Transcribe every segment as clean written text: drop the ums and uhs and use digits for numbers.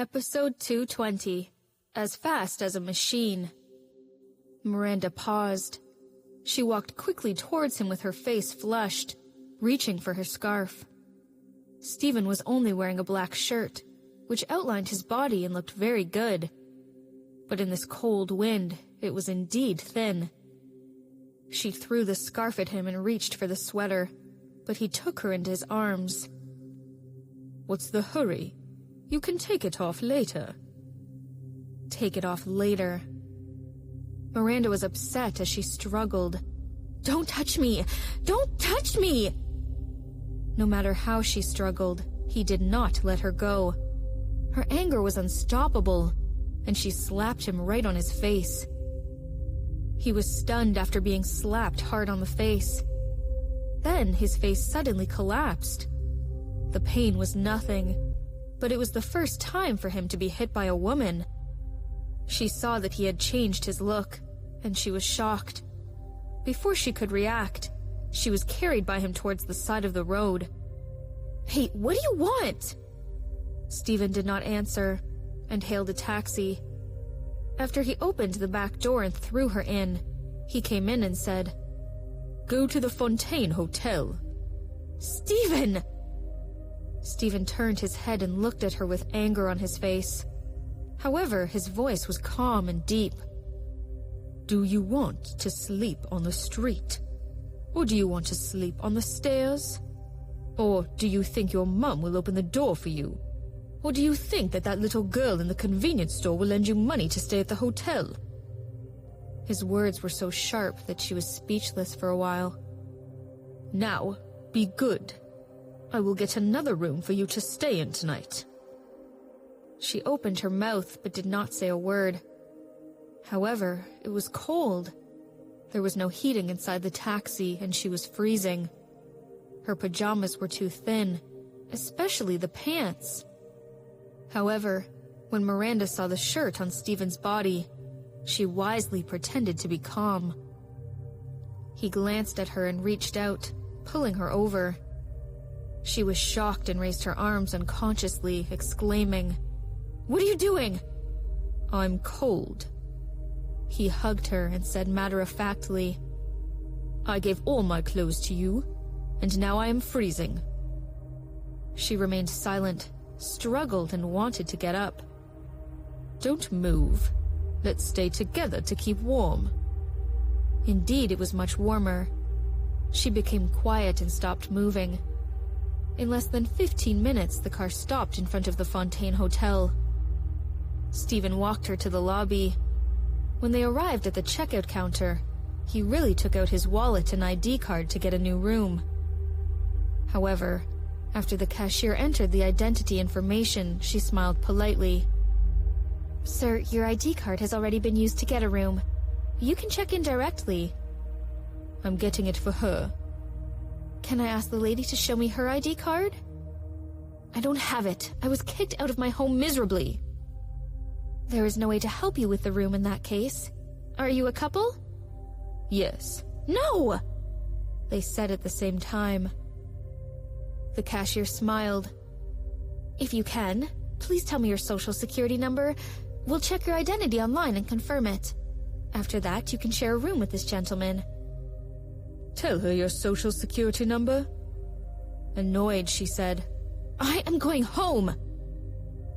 Episode 220. As fast as a machine. Miranda paused. She walked quickly towards him with her face flushed, reaching for her scarf. Stephen was only wearing a black shirt, which outlined his body and looked very good. But in this cold wind, it was indeed thin. She threw the scarf at him and reached for the sweater, but he took her into his arms. "What's the hurry? You can take it off later." Take it off later. Miranda was upset as she struggled. "Don't touch me! Don't touch me!" No matter how she struggled, he did not let her go. Her anger was unstoppable, and she slapped him right on his face. He was stunned after being slapped hard on the face. Then his face suddenly collapsed. The pain was nothing, but it was the first time for him to be hit by a woman. She saw that he had changed his look, and she was shocked. Before she could react, she was carried by him towards the side of the road. "Hey, what do you want?" Stephen did not answer, and hailed a taxi. After he opened the back door and threw her in, he came in and said, "Go to the Fontaine Hotel." "Stephen!" Stephen turned his head and looked at her with anger on his face. However, his voice was calm and deep. "Do you want to sleep on the street? Or do you want to sleep on the stairs? Or do you think your mum will open the door for you? Or do you think that that little girl in the convenience store will lend you money to stay at the hotel?" His words were so sharp that she was speechless for a while. "Now, be good. I will get another room for you to stay in tonight." She opened her mouth but did not say a word. However, it was cold. There was no heating inside the taxi, and she was freezing. Her pajamas were too thin, especially the pants. However, when Miranda saw the shirt on Stephen's body, she wisely pretended to be calm. He glanced at her and reached out, pulling her over. She was shocked and raised her arms unconsciously, exclaiming, "What are you doing?" "I'm cold." He hugged her and said matter-of-factly, "I gave all my clothes to you, and now I am freezing." She remained silent, struggled and wanted to get up. "Don't move. Let's stay together to keep warm." Indeed, it was much warmer. She became quiet and stopped moving. In less than 15 minutes, the car stopped in front of the Fontaine Hotel. Stephen walked her to the lobby. When they arrived at the checkout counter, he really took out his wallet and ID card to get a new room. However, after the cashier entered the identity information, she smiled politely. "Sir, your ID card has already been used to get a room. You can check in directly." "I'm getting it for her." "Can I ask the lady to show me her ID card?" "I don't have it. I was kicked out of my home miserably." "There is no way to help you with the room in that case. Are you a couple?" "Yes." "No!" they said at the same time. The cashier smiled. "If you can, please tell me your social security number. We'll check your identity online and confirm it. After that, you can share a room with this gentleman." "Tell her your social security number." Annoyed, she said, "I am going home."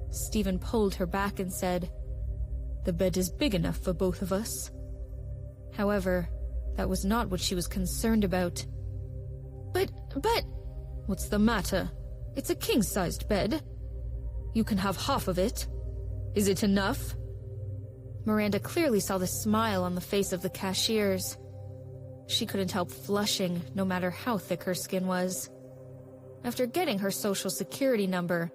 Stephen pulled her back and said, "The bed is big enough for both of us." However, that was not what she was concerned about. But... What's the matter? It's a king-sized bed. You can have half of it. Is it enough? Miranda clearly saw the smile on the face of the cashiers. She couldn't help flushing, no matter how thick her skin was. After getting her social security number,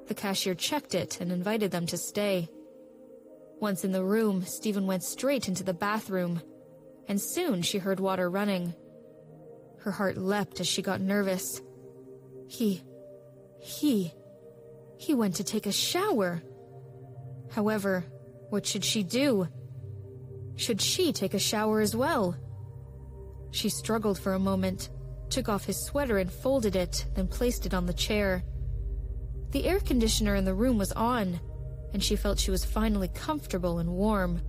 the cashier checked it and invited them to stay. Once in the room, Stephen went straight into the bathroom, and soon she heard water running. Her heart leapt as she got nervous. He went to take a shower. However, what should she do? Should she take a shower as well? She struggled for a moment, took off his sweater and folded it, then placed it on the chair. The air conditioner in the room was on, and she felt she was finally comfortable and warm.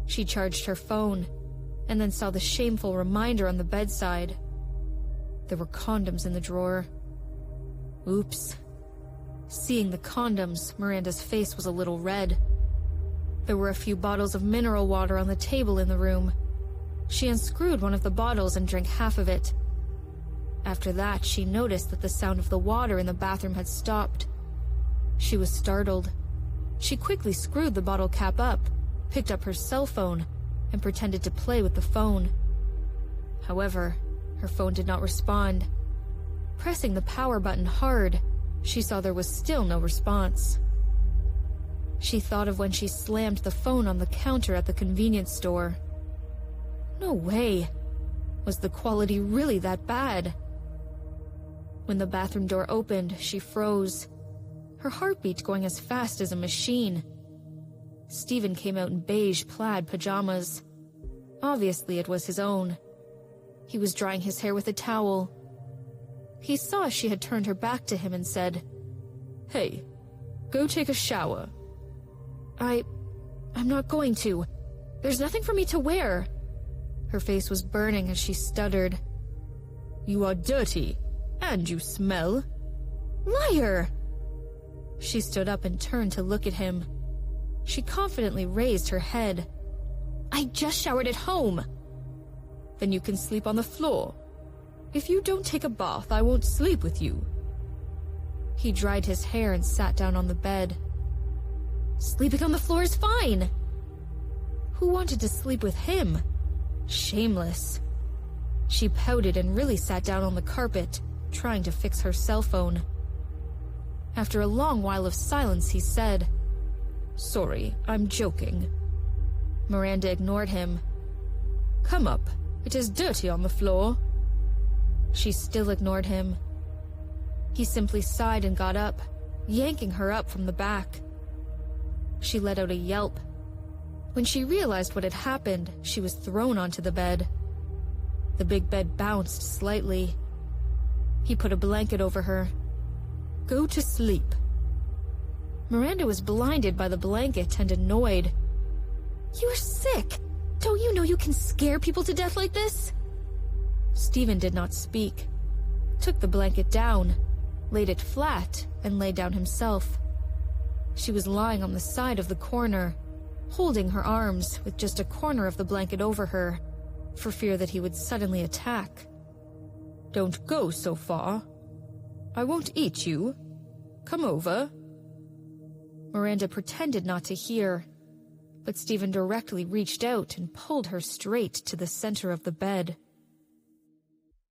She charged her phone, and then saw the shameful reminder on the bedside. There were condoms in the drawer. Oops. Seeing the condoms, Miranda's face was a little red. There were a few bottles of mineral water on the table in the room. She unscrewed one of the bottles and drank half of it. After that, she noticed that the sound of the water in the bathroom had stopped. She was startled. She quickly screwed the bottle cap up, picked up her cell phone, and pretended to play with the phone. However, her phone did not respond. Pressing the power button hard, she saw there was still no response. She thought of when she slammed the phone on the counter at the convenience store. No way. Was the quality really that bad? When the bathroom door opened, she froze, her heartbeat going as fast as a machine. Steven came out in beige plaid pajamas. Obviously, it was his own. He was drying his hair with a towel. He saw she had turned her back to him and said, "Hey, go take a shower." I'm not going to. There's nothing for me to wear." Her face was burning as she stuttered. "You are dirty, and you smell." "Liar!" She stood up and turned to look at him. She confidently raised her head. "I just showered at home." "Then you can sleep on the floor. If you don't take a bath, I won't sleep with you." He dried his hair and sat down on the bed. "Sleeping on the floor is fine." Who wanted to sleep with him? Shameless. She pouted and really sat down on the carpet, trying to fix her cell phone. After a long while of silence, he said, "Sorry, I'm joking." Miranda ignored him. "Come up. It is dirty on the floor." She still ignored him. He simply sighed and got up, yanking her up from the back. She let out a yelp. When she realized what had happened, she was thrown onto the bed. The big bed bounced slightly. He put a blanket over her. "Go to sleep." Miranda was blinded by the blanket and annoyed. "You're sick! Don't you know you can scare people to death like this?" Steven did not speak, took the blanket down, laid it flat, and lay down himself. She was lying on the side of the corner, holding her arms with just a corner of the blanket over her, for fear that he would suddenly attack. "Don't go so far. I won't eat you. Come over." Miranda pretended not to hear, but Steven directly reached out and pulled her straight to the center of the bed.